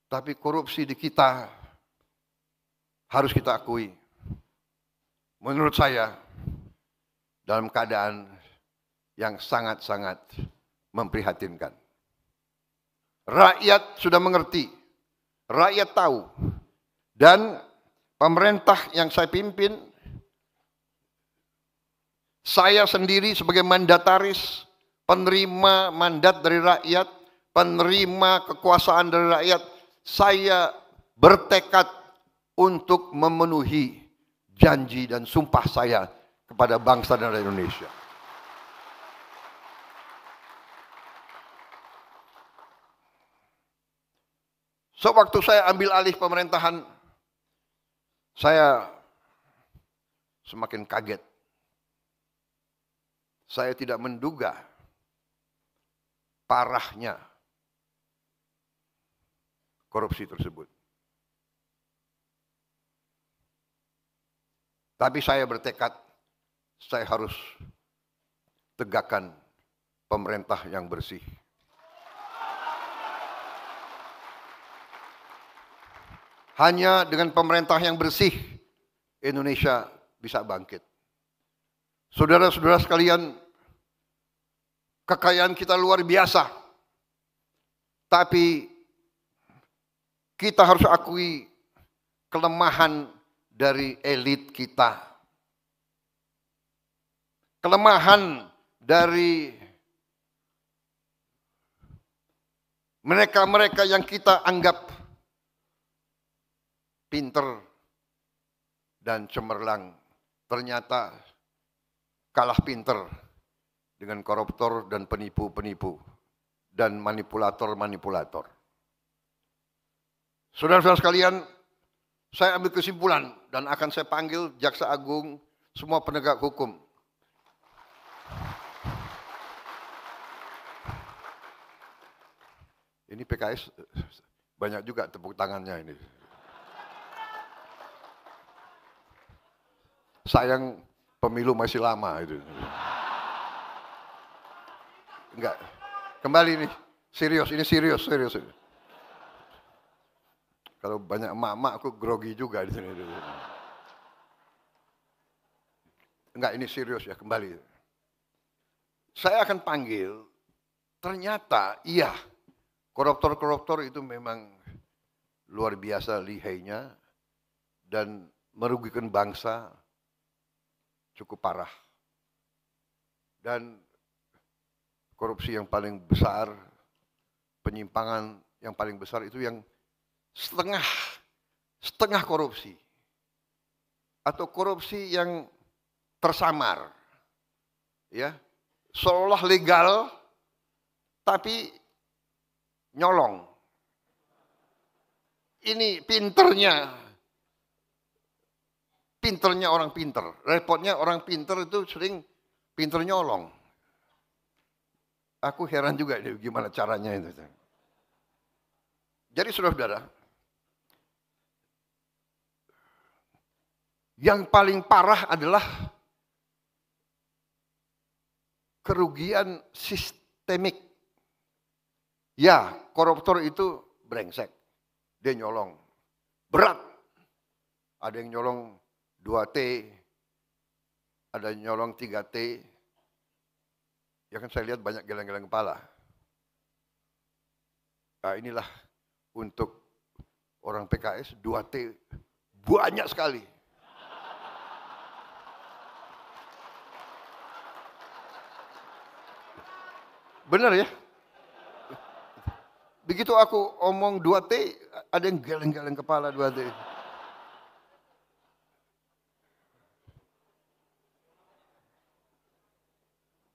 Tapi korupsi di kita harus kita akui, menurut saya dalam keadaan yang sangat-sangat memprihatinkan. Rakyat sudah mengerti, rakyat tahu, dan pemerintah yang saya pimpin, saya sendiri sebagai mandataris, penerima mandat dari rakyat, penerima kekuasaan dari rakyat, saya bertekad untuk memenuhi janji dan sumpah saya kepada bangsa dan rakyat Indonesia. Sewaktu saya ambil alih pemerintahan, saya semakin kaget. Saya tidak menduga parahnya korupsi tersebut. Tapi saya bertekad, saya harus tegakkan pemerintah yang bersih. Hanya dengan pemerintah yang bersih, Indonesia bisa bangkit. Saudara-saudara sekalian, kekayaan kita luar biasa. Tapi kita harus akui kelemahan dari elit kita. Kelemahan dari mereka-mereka yang kita anggap pinter dan cemerlang, ternyata kalah pinter dengan koruptor dan penipu-penipu dan manipulator-manipulator. Saudara-saudara sekalian, saya ambil kesimpulan dan akan saya panggil Jaksa Agung, semua penegak hukum. Ini PKS banyak juga tepuk tangannya ini. Sayang pemilu masih lama itu. Enggak. Kembali nih, serius, ini serius. Kalau banyak emak-emak aku grogi juga di sini. Enggak, ini serius ya, kembali. Saya akan panggil, ternyata iya, koruptor-koruptor itu memang luar biasa lihainya dan merugikan bangsa cukup parah. Dan korupsi yang paling besar, penyimpangan yang paling besar itu yang setengah korupsi. Atau korupsi yang tersamar. Ya, seolah legal tapi nyolong. Ini pinternya orang pinter. Repotnya orang pinter itu sering pinter nyolong. Aku heran juga gimana caranya itu. Jadi saudara-saudara, yang paling parah adalah kerugian sistemik. Ya, koruptor itu brengsek. Dia nyolong. Berat. Ada yang nyolong 2T, ada yang nyolong 3T. Ya kan saya lihat banyak geleng-geleng kepala. Nah inilah untuk orang PKS 2T banyak sekali. Benar ya? Begitu aku omong 2T, ada yang geleng-geleng kepala 2T.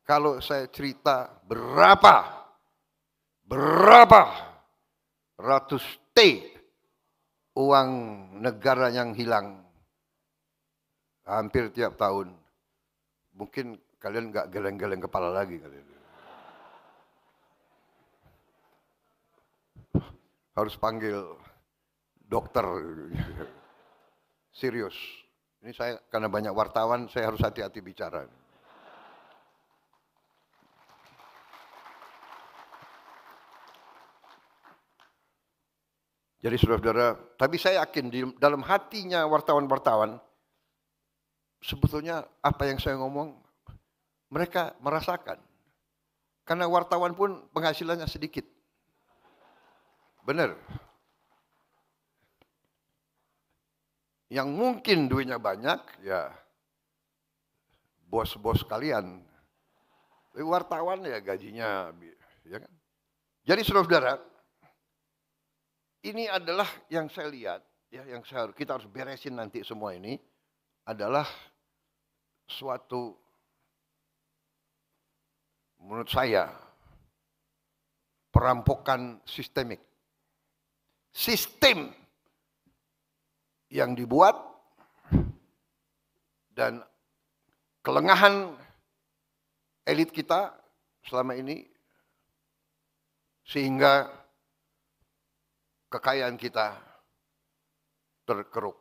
Kalau saya cerita berapa ratus T uang negara yang hilang hampir tiap tahun, mungkin kalian nggak geleng-geleng kepala lagi kalian. Harus panggil dokter. Serius. Ini saya karena banyak wartawan, saya harus hati-hati bicara. Jadi saudara-saudara, tapi saya yakin di dalam hatinya wartawan-wartawan, sebetulnya apa yang saya ngomong, mereka merasakan. Karena wartawan pun penghasilannya sedikit. Benar. Yang mungkin duitnya banyak, ya bos-bos kalian. Tapi wartawan ya gajinya, ya kan? Jadi saudara-saudara, ini adalah yang saya lihat, ya, yang kita harus beresin nanti semua ini adalah suatu, menurut saya, perampokan sistemik. Sistem yang dibuat dan kelengahan elit kita selama ini sehingga kekayaan kita terkeruk.